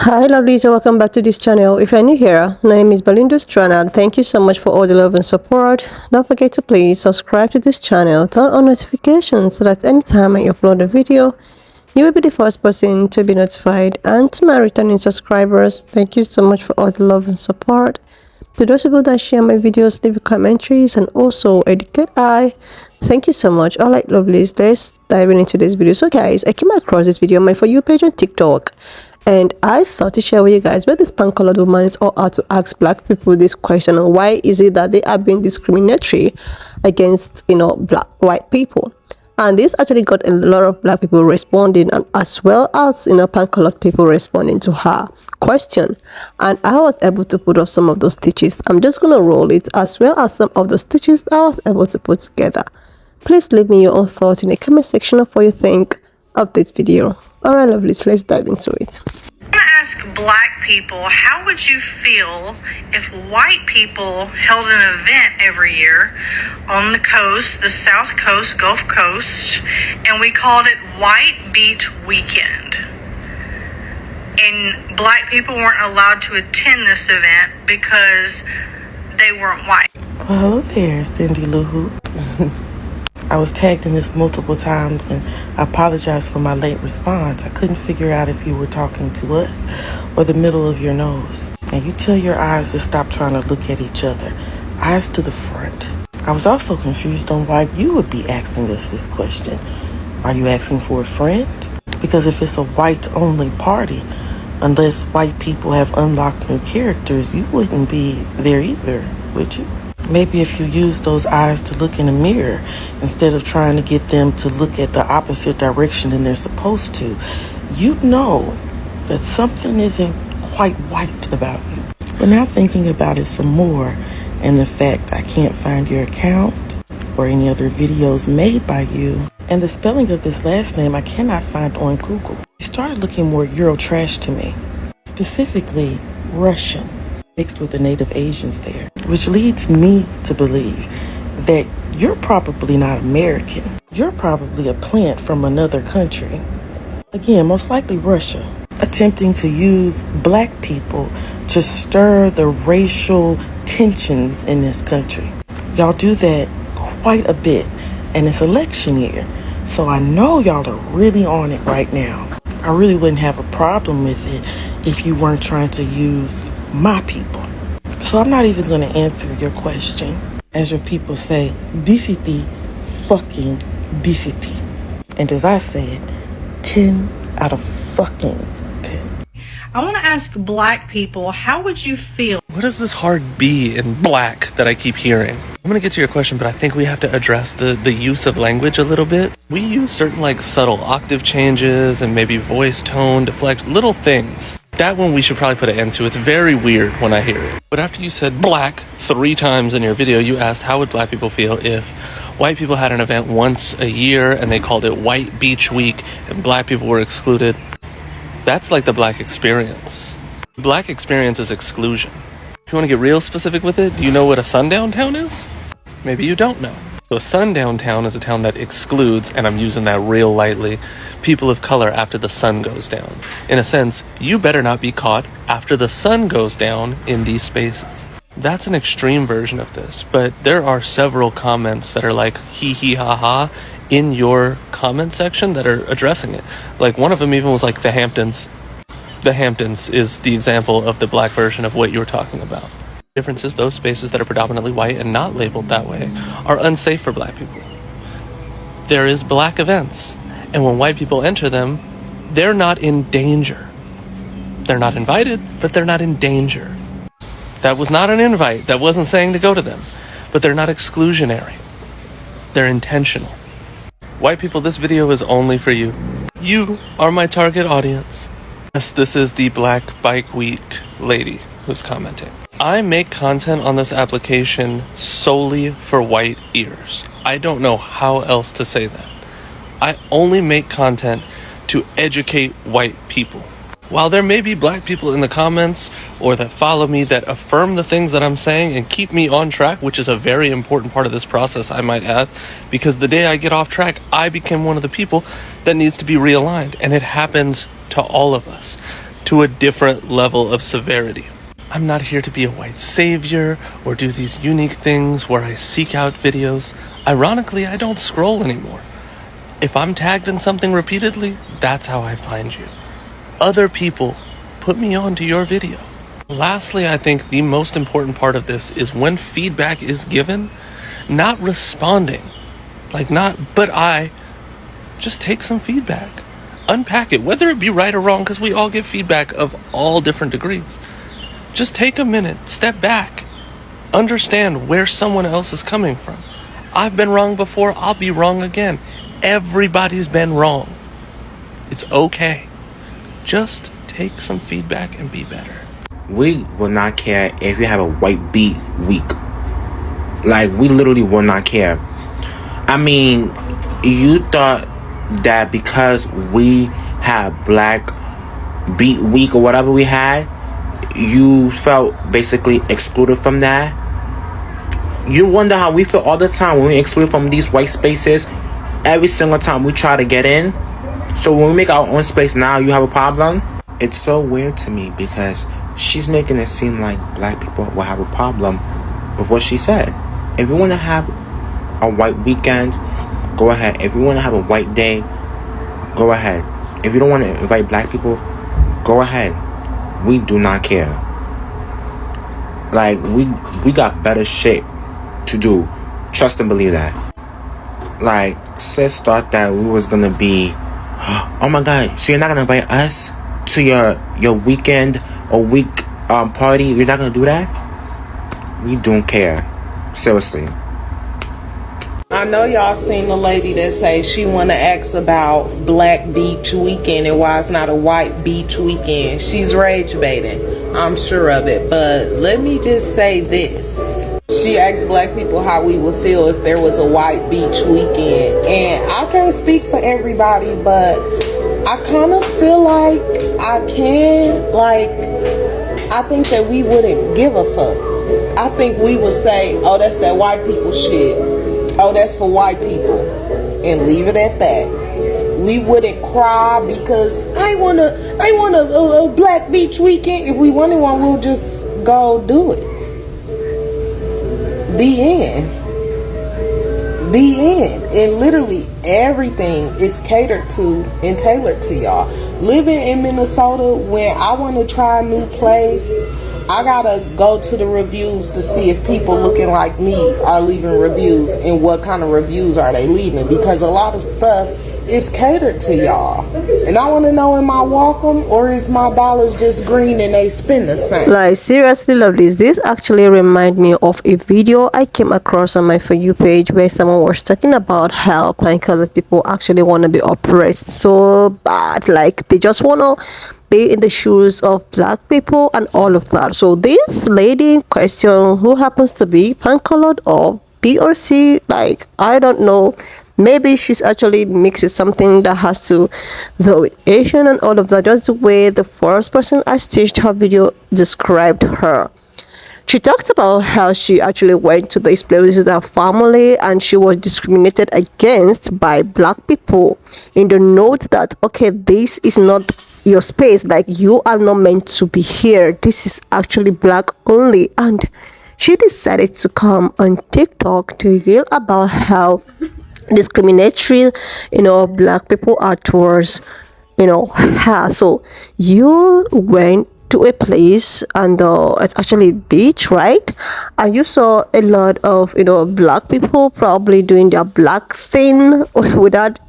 Hi lovelies and welcome back to this channel. If you're new here, my name is Belinda's channel. Thank you so much for all the love and support. Don't forget to please subscribe to this channel, turn on notifications so that anytime I upload a video, you will be the first person to be notified. And to my returning subscribers, thank you so much for all the love and support. To those people that share my videos, leave commentaries and also educate thank you so much. Alright lovelies, let's dive into this video. So guys, I came across this video on my For You page on TikTok, and I thought to share with you guys where this pan-colored woman is all out to ask black people this question, and why is it that they are being discriminatory against white people. And this actually got a lot of black people responding, and as well as pan-colored people responding to her question. And I was able to put up some of those stitches. I'm just gonna roll it, as well as some of the stitches I was able to put together. Please leave me your own thoughts in the comment section of what you think of this video. Alright lovelies, let's dive into it. I'm going to ask black people, how would you feel if white people held an event every year on the coast, the South Coast, Gulf Coast, and we called it White Beach Weekend? And black people weren't allowed to attend this event because they weren't white. Well, hello there, Cindy Lou Hoop. I was tagged in this multiple times, and I apologize for my late response. I couldn't figure out if you were talking to us or the middle of your nose. And you tell your eyes to stop trying to look at each other. Eyes to the front. I was also confused on why you would be asking us this question. Are you asking for a friend? Because if it's a white-only party, unless white people have unlocked new characters, you wouldn't be there either, would you? Maybe if you use those eyes to look in a mirror instead of trying to get them to look at the opposite direction than they're supposed to, you'd know that something isn't quite white about you. But now thinking about it some more, and the fact I can't find your account or any other videos made by you, and the spelling of this last name I cannot find on Google, it started looking more Euro-trash to me, specifically Russian, mixed with the native Asians there, which leads me to believe that you're probably not American. You're probably a plant from another country. Again, most likely Russia, attempting to use black people to stir the racial tensions in this country. Y'all do that quite a bit, and it's election year, so I know y'all are really on it right now. I really wouldn't have a problem with it if you weren't trying to use my people. So I'm not even going to answer your question. As your people say, difity fucking difity. And as I said, 10 out of fucking 10. I want to ask black people, how would you feel? What is this hard B in black that I keep hearing? I'm gonna get to your question, but I think we have to address the use of language a little bit. We use certain subtle octave changes and maybe voice tone, deflect, little things. That one we should probably put an end to. It's very weird when I hear it. But after you said black 3 times in your video, you asked how would black people feel if white people had an event once a year and they called it White Beach Week and black people were excluded. That's like the black experience. The black experience is exclusion. If you want to get real specific with it, do you know what a sundown town is? Maybe you don't know. So a sundown town is a town that excludes, and I'm using that real lightly, people of color after the sun goes down. In a sense, you better not be caught after the sun goes down in these spaces. That's an extreme version of this, but there are several comments that are like hee hee ha ha in your comment section that are addressing it. Like one of them even was like the Hamptons. The Hamptons is the example of the black version of what you were talking about. The difference is those spaces that are predominantly white and not labeled that way are unsafe for black people. There is black events, and when white people enter them, they're not in danger. They're not invited, but they're not in danger. That was not an invite. That wasn't saying to go to them, but they're not exclusionary. They're intentional. White people, this video is only for you. You are my target audience. Yes, this is the Black Bike Week lady who's commenting. I make content on this application solely for white ears. I don't know how else to say that. I only make content to educate white people. While there may be black people in the comments or that follow me that affirm the things that I'm saying and keep me on track, which is a very important part of this process, I might add, because the day I get off track, I become one of the people that needs to be realigned, and it happens to all of us. to a different level of severity. I'm not here to be a white savior or do these unique things where I seek out videos. Ironically, I don't scroll anymore. If I'm tagged in something repeatedly, that's how I find you. Other people put me onto your video. Lastly, I think the most important part of this is when feedback is given, not responding. Just take some feedback. Unpack it, whether it be right or wrong, because we all get feedback of all different degrees. Just take a minute, step back, understand where someone else is coming from. I've been wrong before, I'll be wrong again. Everybody's been wrong. It's okay. Just take some feedback and be better. We will not care if you have a white beat week. Like, we literally will not care. I mean, you thought that because we had black beat week or whatever we had, you felt basically excluded from that. You wonder how we feel all the time when we exclude from these white spaces. Every single time we try to get in. So when we make our own space now, you have a problem? It's so weird to me because she's making it seem like black people will have a problem with what she said. If you want to have a white weekend, go ahead. If you want to have a white day, go ahead. If you don't want to invite black people, go ahead. We do not care. Like, we got better shit to do. Trust and believe that. Like, sis thought that we was gonna be, oh my god, so you're not gonna invite us to your weekend or week party? You're not gonna do that? We don't care. Seriously. I know y'all seen the lady that say she want to ask about Black Beach Weekend and why it's not a white beach weekend. She's rage baiting. I'm sure of it. But let me just say this. She asked black people how we would feel if there was a white beach weekend. And I can't speak for everybody, but I kind of feel like I can. Like, I think that we wouldn't give a fuck. I think we would say, oh, that's that white people shit. Oh, that's for white people, and leave it at that. We wouldn't cry because I want a Black Beach weekend. If we wanted one, we'll just go do it. The end. The end. And literally everything is catered to and tailored to y'all. Living in Minnesota, when I want to try a new place, I gotta go to the reviews to see if people looking like me are leaving reviews and what kind of reviews are they leaving, because a lot of stuff is catered to y'all. And I want to know, am I welcome or is my dollars just green and they spend the same? Like, seriously, lovelies, this actually remind me of a video I came across on my For You page where someone was talking about how colored people actually want to be oppressed so bad. Like, they just want to be in the shoes of black people and all of that. So this lady in question, who happens to be pan-colored or B or C, like, I don't know, maybe she's actually mixed with something that has to do with Asian and all of that. Just the way the first person I stitched her video described her. She talked about how she actually went to this place with her family and she was discriminated against by black people in the note that, okay, this is not your space, like, you are not meant to be here, this is actually black only. And she decided to come on TikTok to yell about how discriminatory, black people are towards, her. So you went to a place and it's actually beach, right? And you saw a lot of black people probably doing their black thing without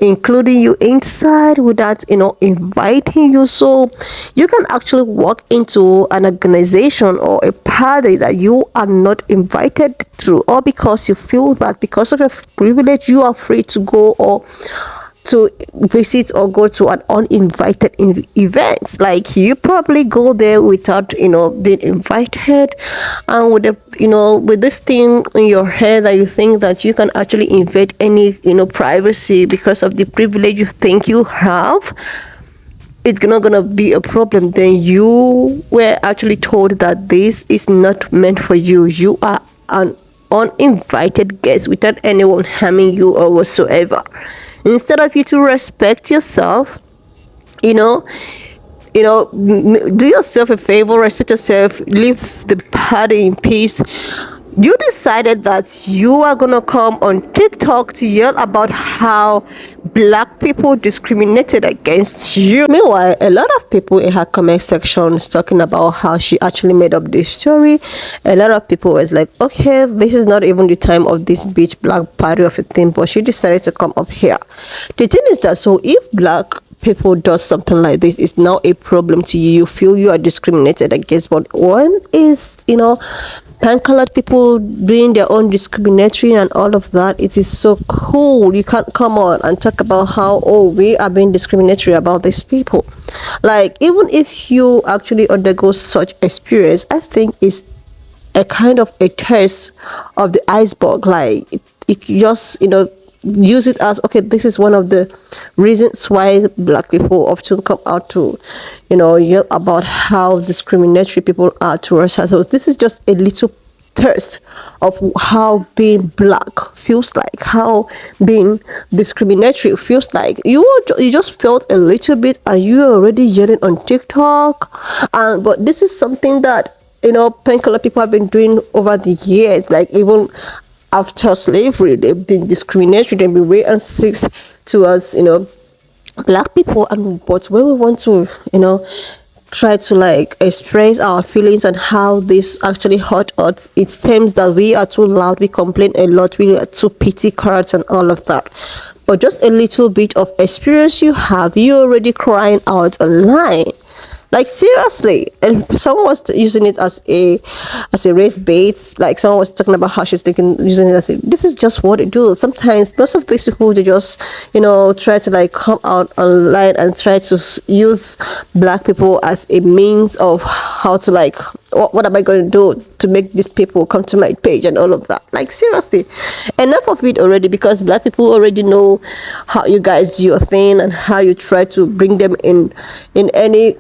including you inside, without inviting you. So you can actually walk into an organization or a party that you are not invited to, or because you feel that because of your privilege you are free to go or to visit or go to an uninvited events. Like, you probably go there without being invited, and with the with this thing in your head that you think that you can actually invade any privacy because of the privilege you think you have, it's not gonna be a problem. Then you were actually told that this is not meant for you. You are an uninvited guest without anyone harming you or whatsoever. Instead of you to respect yourself, do yourself a favor, respect yourself, leave the party in peace. You decided that you are gonna come on TikTok to yell about how black people discriminated against you. Meanwhile, a lot of people in her comment section is talking about how she actually made up this story. A lot of people was like, okay, this is not even the time of this beach black party of a thing, but she decided to come up here. The thing is that, so if black people does something like this, it's now a problem to you. You feel you are discriminated against. But when is pan-colored people doing their own discriminatory and all of that, it is so cool. You can't come on and talk about how, oh, we are being discriminatory about these people. Like, even if you actually undergo such experience, I think it's a kind of a test of the iceberg. Like, it just use it as, okay, this is one of the reasons why black people often come out to yell about how discriminatory people are towards us. So this is just a little thirst of how being black feels like, how being discriminatory feels like. You just felt a little bit and you are already yelling on TikTok. But this is something that pen-color people have been doing over the years. Like, even after slavery, they've been discriminatory, they've been racist towards black people. But when we want to try to like express our feelings and how this actually hurt us, it seems that we are too loud, we complain a lot, we are too petty cards and all of that. But just a little bit of experience you have, you're already crying out online. Like, seriously. And someone was using it as a race bait. Like, someone was talking about how she's using it as this is just what it do. Sometimes most of these people, they just try to like come out online and try to use black people as a means of how to like, what am I going to do to make these people come to my page and all of that. Like, seriously, enough of it already, because black people already know how you guys do your thing and how you try to bring them in any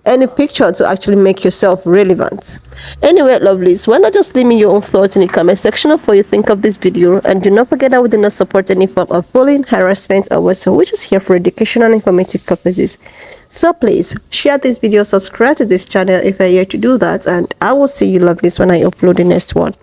any picture to actually make yourself relevant. Anyway, lovelies, why not just leave me your own thoughts in the comment section of what you think of this video, and do not forget that we do not support any form of bullying, harassment, or whatsoever. We're just here for educational and informative purposes. So please share this video, subscribe to this channel if you're here to do that, and I will see you lovelies when I upload the next one.